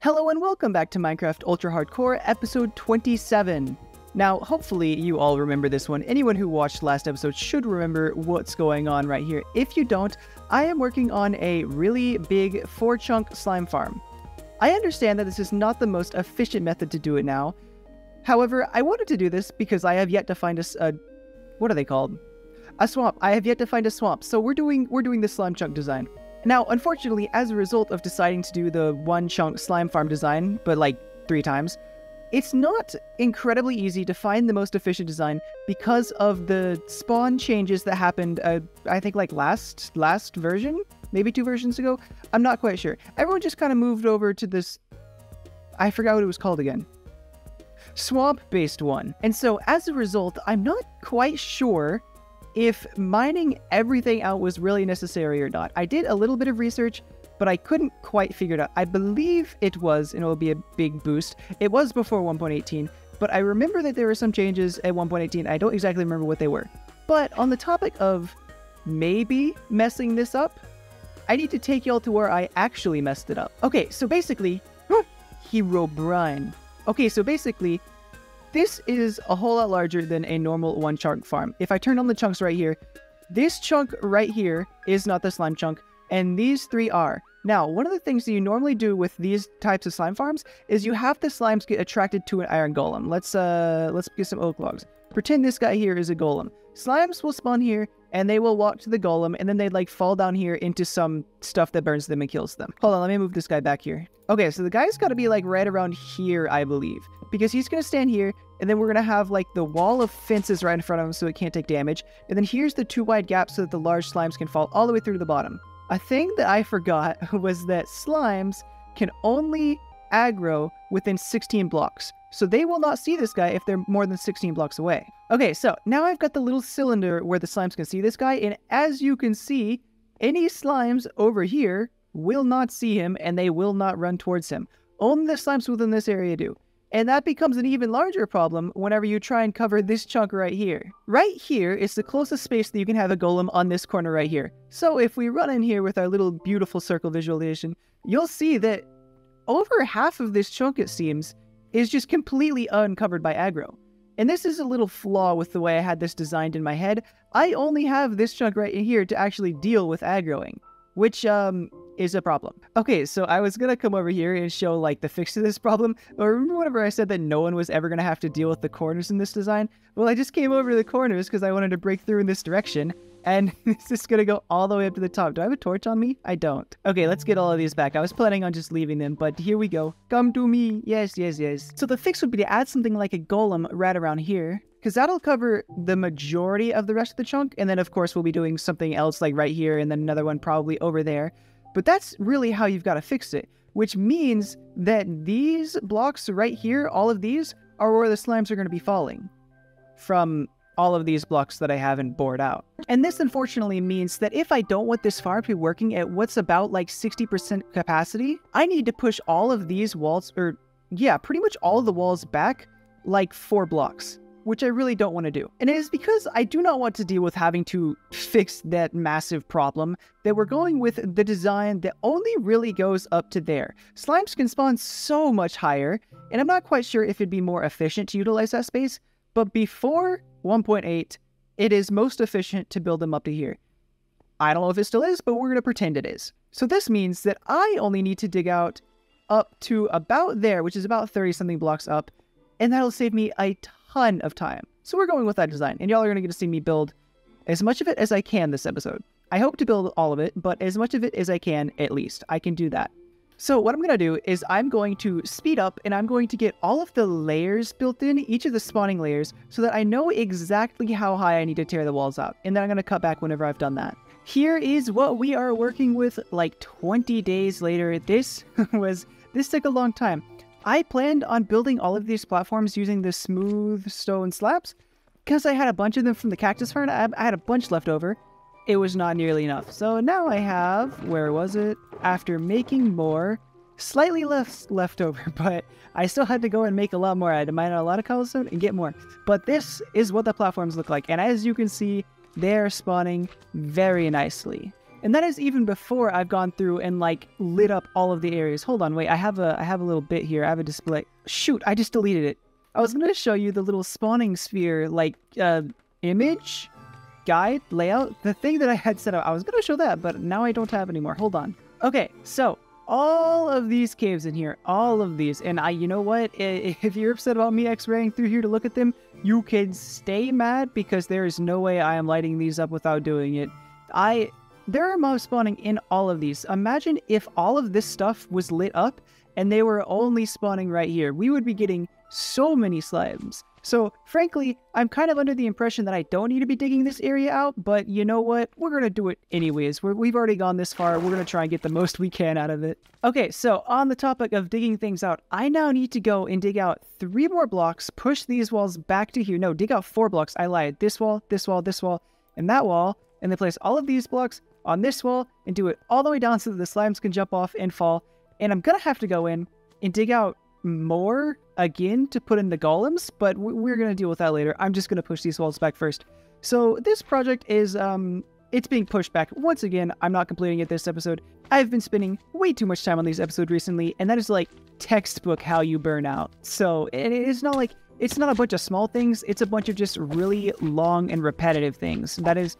Hello and welcome back to Minecraft Ultra Hardcore episode 27. Now, hopefully you all remember this one. Anyone who watched last episode should remember what's going on right here. If you don't, I am working on a really big 4-chunk slime farm. I understand that this is not the most efficient method to do it now. However, I wanted to do this because I have yet to find what are they called? A swamp. I have yet to find a swamp. So we're doing the slime chunk design. Now, unfortunately, as a result of deciding to do the 1-chunk slime farm design, but like 3 times, it's not incredibly easy to find the most efficient design because of the spawn changes that happened, I think like last version? Maybe 2 versions ago? I'm not quite sure. Everyone just kind of moved over to this, I forgot what it was called again. Swamp-based one. And so, as a result, I'm not quite sure if mining everything out was really necessary or not. I did a little bit of research, but I couldn't quite figure it out. I believe it was, and it will be a big boost. It was before 1.18, but I remember that there were some changes at 1.18. I don't exactly remember what they were. But on the topic of maybe messing this up, I need to take y'all to where I actually messed it up. Okay, so basically, Herobrine. Okay, so basically, this is a whole lot larger than a normal 1-chunk farm. If I turn on the chunks right here, this chunk right here is not the slime chunk, and these 3 are. Now, one of the things that you normally do with these types of slime farms is you have the slimes get attracted to an iron golem. Let's get some oak logs. Pretend this guy here is a golem. Slimes will spawn here, and they will walk to the golem, and then they'd like fall down here into some stuff that burns them and kills them. Hold on, let me move this guy back here. Okay, so the guy's got to be like right around here, I believe, because he's going to stand here, and then we're going to have like the wall of fences right in front of him so it can't take damage, and then here's the 2 wide gaps so that the large slimes can fall all the way through to the bottom. A thing that I forgot was that slimes can only aggro within 16 blocks. So they will not see this guy if they're more than 16 blocks away. Okay, so now I've got the little cylinder where the slimes can see this guy, and as you can see, any slimes over here will not see him, and they will not run towards him. Only the slimes within this area do. And that becomes an even larger problem whenever you try and cover this chunk right here. Right here is the closest space that you can have a golem on this corner right here. So if we run in here with our little beautiful circle visualization, you'll see that over half of this chunk, it seems, is just completely uncovered by aggro. And this is a little flaw with the way I had this designed in my head. I only have this chunk right here to actually deal with aggroing, which is a problem. Okay, so I was gonna come over here and show like the fix to this problem, but remember whenever I said that no one was ever gonna have to deal with the corners in this design? Well, I just came over to the corners because I wanted to break through in this direction, and it's just gonna go all the way up to the top. Do I have a torch on me? I don't. Okay, let's get all of these back. I was planning on just leaving them, but here we go. Come to me. Yes, yes, yes. So the fix would be to add something like a golem right around here, because that'll cover the majority of the rest of the chunk, and then of course we'll be doing something else like right here, and then another one probably over there. But that's really how you've got to fix it, which means that these blocks right here, all of these, are where the slimes are going to be falling from all of these blocks that I haven't bored out. And this unfortunately means that if I don't want this farm to be working at what's about like 60% capacity, I need to push all of these walls, or yeah, pretty much all of the walls back like 4 blocks. Which I really don't want to do. And it is because I do not want to deal with having to fix that massive problem that we're going with the design that only really goes up to there. Slimes can spawn so much higher, and I'm not quite sure if it'd be more efficient to utilize that space, but before 1.8, it is most efficient to build them up to here. I don't know if it still is, but we're going to pretend it is. So this means that I only need to dig out up to about there, which is about 30-something blocks up, and that'll save me a ton of time. So we're going with that design, and y'all are going to get to see me build as much of it as I can this episode. I hope to build all of it, but as much of it as I can at least. I can do that. So what I'm going to do is I'm going to speed up, and I'm going to get all of the layers built in, each of the spawning layers, so that I know exactly how high I need to tear the walls out. And then I'm going to cut back whenever I've done that. Here is what we are working with like 20 days later. This took a long time. I planned on building all of these platforms using the smooth stone slabs because I had a bunch of them from the Cactus Farm. I had a bunch left over. It was not nearly enough. So now I have, where was it? After making more, slightly less left over, but I still had to go and make a lot more. I had to mine out a lot of cobblestone and get more. But this is what the platforms look like. And as you can see, they're spawning very nicely. And that is even before I've gone through and like lit up all of the areas. Hold on, wait, I have a little bit here. I have a display. Shoot, I just deleted it. I was going to show you the little spawning sphere, like, image, guide, layout, the thing that I had set up. I was going to show that, but now I don't have anymore. Hold on. Okay, so all of these caves in here, all of these, and you know what? If you're upset about me x-raying through here to look at them, you can stay mad because there is no way I am lighting these up without doing it. There are mobs spawning in all of these. Imagine if all of this stuff was lit up and they were only spawning right here. We would be getting so many slimes. So, frankly, I'm kind of under the impression that I don't need to be digging this area out, but you know what? We're going to do it anyways. We've already gone this far. We're going to try and get the most we can out of it. Okay, so on the topic of digging things out, I now need to go and dig out 3 more blocks, push these walls back to here. No, dig out 4 blocks. I lied. This wall, this wall, this wall, and that wall, and then place all of these blocks on this wall and do it all the way down so that the slimes can jump off and fall. And I'm going to have to go in and dig out more again to put in the golems, but we're going to deal with that later. I'm just going to push these walls back first. So this project is, it's being pushed back. Once again, I'm not completing it this episode. I've been spending way too much time on these episodes recently, and that is like textbook how you burn out. So it's not like, it's not a bunch of small things. It's a bunch of just really long and repetitive things. That is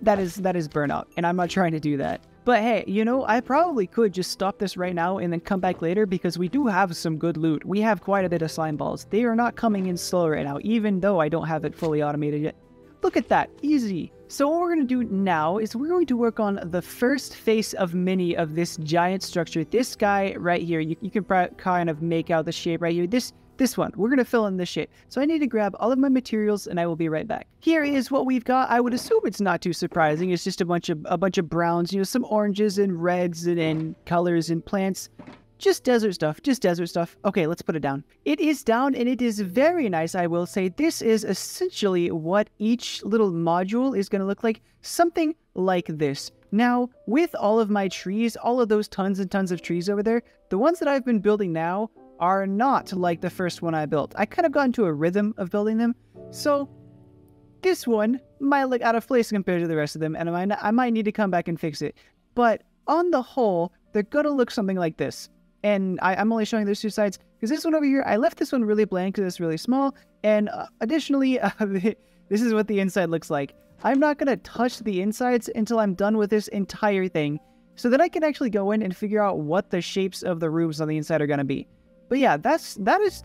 burnout, and I'm not trying to do that. But hey, you know, I probably could just stop this right now and then come back later because we do have some good loot. We have quite a bit of slime balls. They are not coming in slow right now, even though I don't have it fully automated yet. Look at that, easy. So what we're going to do now is we're going to work on the first face of many of this giant structure. This guy right here, you can kind of make out the shape right here. This one, we're going to fill in this shape. So I need to grab all of my materials and I will be right back. Here is what we've got. I would assume it's not too surprising. It's just a bunch of browns, you know, some oranges and reds and colors and plants. Just desert stuff, just desert stuff. Okay, let's put it down. It is down and it is very nice, I will say. This is essentially what each little module is going to look like. Something like this. Now, with all of my trees, all of those tons and tons of trees over there, the ones that I've been building now are not like the first one I built. I kind of got into a rhythm of building them. So this one might look out of place compared to the rest of them, and I might need to come back and fix it. But on the whole, they're gonna look something like this. And I'm only showing those 2 sides because this one over here, I left this one really blank because it's really small. And additionally, this is what the inside looks like. I'm not gonna touch the insides until I'm done with this entire thing, so that I can actually go in and figure out what the shapes of the rooms on the inside are gonna be. But yeah, that is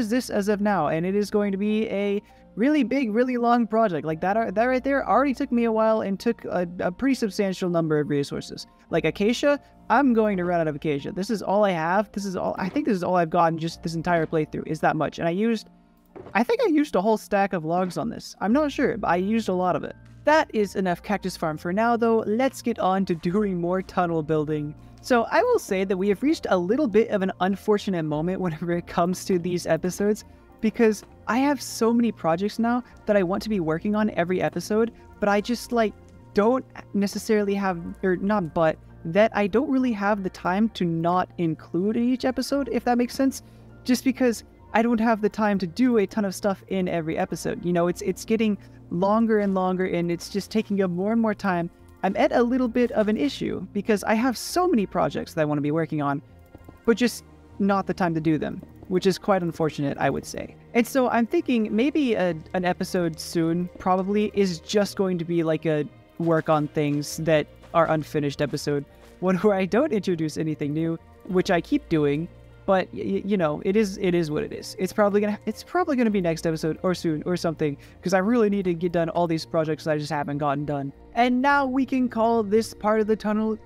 this as of now, and it is going to be a really big, really long project. Like that right there already took me a while and took a pretty substantial number of resources. Like acacia, I'm going to run out of acacia. This is all I have. I think this is all I've gotten just this entire playthrough is that much. And I think I used a whole stack of logs on this. I'm not sure, but I used a lot of it. That is enough Cactus Farm for now though. Let's get on to doing more tunnel building. So I will say that we have reached a little bit of an unfortunate moment whenever it comes to these episodes, because I have so many projects now that I want to be working on every episode, but I just like don't necessarily have, or not but, that I don't really have the time to not include in each episode, if that makes sense, just because I don't have the time to do a ton of stuff in every episode. You know, it's getting longer and longer, and it's just taking up more and more time. I'm at a little bit of an issue because I have so many projects that I want to be working on, but just not the time to do them, which is quite unfortunate, I would say. And so I'm thinking maybe an episode soon probably is just going to be like a work on things that are unfinished episode, one where I don't introduce anything new, which I keep doing. But you know, it is what it is. It's probably gonna be next episode or soon or something, because I really need to get done all these projects that I just haven't gotten done. And now we can call this part of the tunnel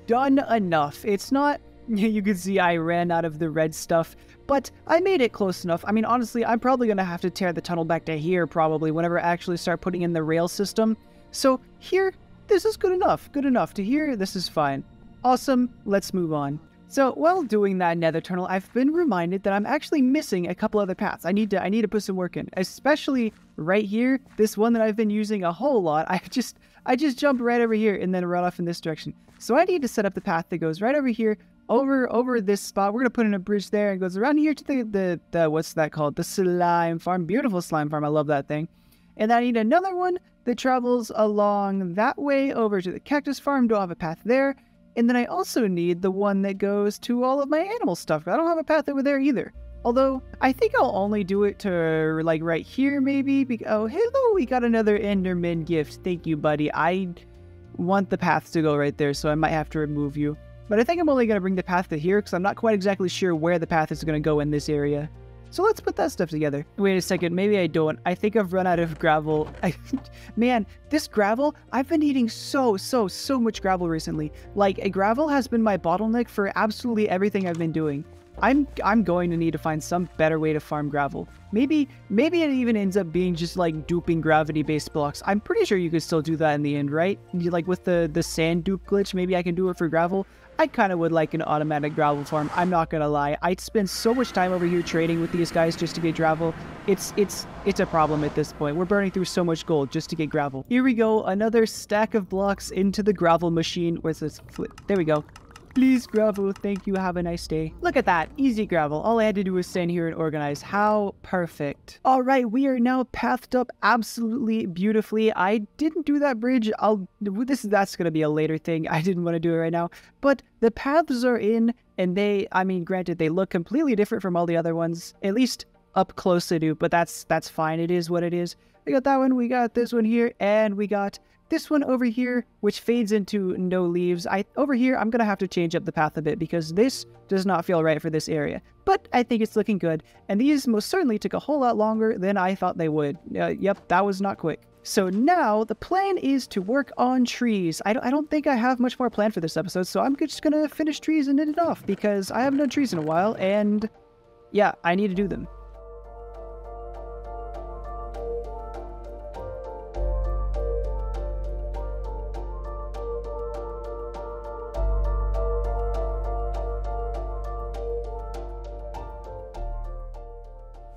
done enough. It's not, you can see I ran out of the red stuff, but I made it close enough. I mean, honestly, I'm probably gonna have to tear the tunnel back to here probably whenever I actually start putting in the rail system. So here, this is good enough. Good enough to here. This is fine. Awesome. Let's move on. So while doing that nether tunnel, I've been reminded that I'm actually missing a couple other paths. I need to put some work in, especially right here. This one that I've been using a whole lot. I just jumped right over here and then run off in this direction. So I need to set up the path that goes right over here, over this spot. We're gonna put in a bridge there and goes around here to the what's that called? The slime farm. Beautiful slime farm. I love that thing. And I need another one that travels along that way over to the Cactus Farm. Don't have a path there. And then I also need the one that goes to all of my animal stuff. I don't have a path over there either. Although, I think I'll only do it to, like, right here, maybe. Oh, hello, we got another Enderman gift. Thank you, buddy. I want the path to go right there, so I might have to remove you. But I think I'm only going to bring the path to here, because I'm not quite exactly sure where the path is going to go in this area. So let's put that stuff together. Wait a second, maybe I don't. I think I've run out of gravel. Man, this gravel, I've been eating so much gravel recently. Like, gravel has been my bottleneck for absolutely everything I've been doing. I'm going to need to find some better way to farm gravel. Maybe it even ends up being just like duping gravity-based blocks. I'm pretty sure you could still do that in the end, right? Like with the sand dupe glitch, maybe I can do it for gravel. I kind of would like an automatic gravel farm. I'm not gonna lie. I'd spend so much time over here trading with these guys just to get gravel. It's a problem at this point. We're burning through so much gold just to get gravel. Here we go, another stack of blocks into the gravel machine. Where's this flip? There we go. Please, gravel. Thank you. Have a nice day. Look at that. Easy gravel. All I had to do was stand here and organize. How perfect. All right. We are now pathed up absolutely beautifully. I didn't do that bridge. That's going to be a later thing. I didn't want to do it right now. But the paths are in, and I mean, granted, they look completely different from all the other ones. At least up close they do, but that's fine. It is what it is. We got that one. We got this one here, and we got this one over here, which fades into no leaves. Over here, I'm going to have to change up the path a bit because this does not feel right for this area. But I think it's looking good. And these most certainly took a whole lot longer than I thought they would. Yep, that was not quick. So now the plan is to work on trees. I don't think I have much more planned for this episode, so I'm just going to finish trees and end it off because I haven't done trees in a while. And yeah, I need to do them.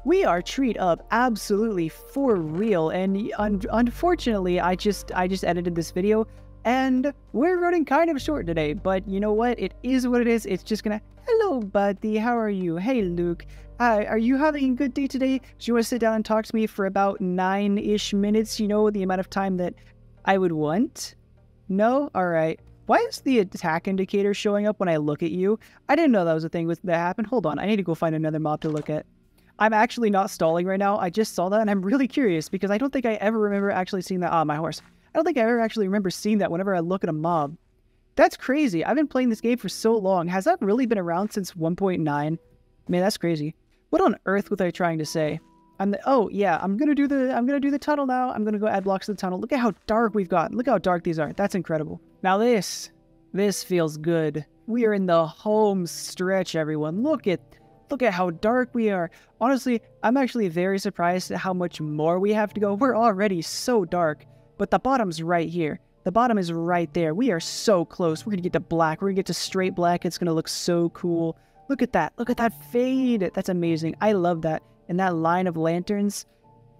We are treed up absolutely for real, and unfortunately, I just edited this video, and we're running kind of short today, but you know what? It is what it is. It's just gonna... Hello, buddy. How are you? Hey, Luke. Are you having a good day today? Do you want to sit down and talk to me for about 9-ish minutes? You know, the amount of time that I would want? No? Alright. Why is the attack indicator showing up when I look at you? I didn't know that was a thing that happened. Hold on. I need to go find another mob to look at. I'm actually not stalling right now. I just saw that and I'm really curious because I don't think I ever remember actually seeing that. Ah, my horse. I don't think I ever actually remember seeing that whenever I look at a mob. That's crazy. I've been playing this game for so long. Has that really been around since 1.9? Man, that's crazy. What on earth was I trying to say? Oh yeah, I'm gonna do the tunnel now. I'm gonna go add blocks to the tunnel. Look at how dark we've got. Look how dark these are. That's incredible. Now this feels good. We are in the home stretch, everyone. Look at how dark we are. Honestly, I'm actually very surprised at how much more we have to go. We're already so dark, but the bottom's right here. The bottom is right there. We are so close. We're gonna get to black. We're gonna get to straight black. It's gonna look so cool. Look at that. Look at that fade. That's amazing. I love that. And that line of lanterns,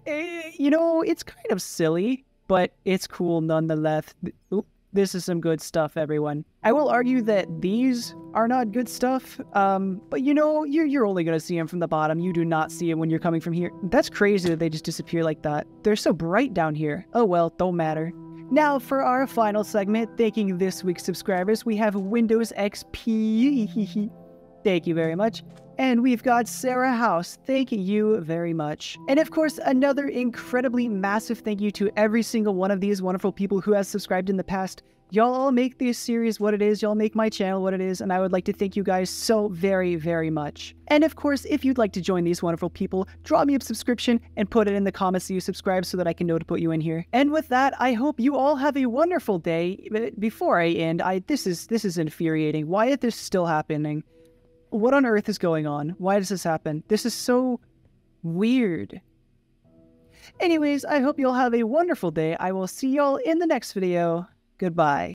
you know, it's kind of silly, but it's cool nonetheless. Oop. This is some good stuff, everyone. I will argue that these are not good stuff, but you know, you're only going to see them from the bottom. You do not see them when you're coming from here. That's crazy that they just disappear like that. They're so bright down here. Oh well, don't matter. Now for our final segment, thanking this week's subscribers, we have Windows XP. Thank you very much. And we've got Sarah House. Thank you very much. And of course, another incredibly massive thank you to every single one of these wonderful people who has subscribed in the past. Y'all all make this series what it is. Y'all make my channel what it is. And I would like to thank you guys so very, very much. And of course, if you'd like to join these wonderful people, drop me a subscription and put it in the comments that you subscribe so that I can know to put you in here. And with that, I hope you all have a wonderful day. Before I end, this is infuriating. Why is this still happening? What on earth is going on? Why does this happen? This is so weird. Anyways, I hope you'll have a wonderful day. I will see y'all in the next video. Goodbye.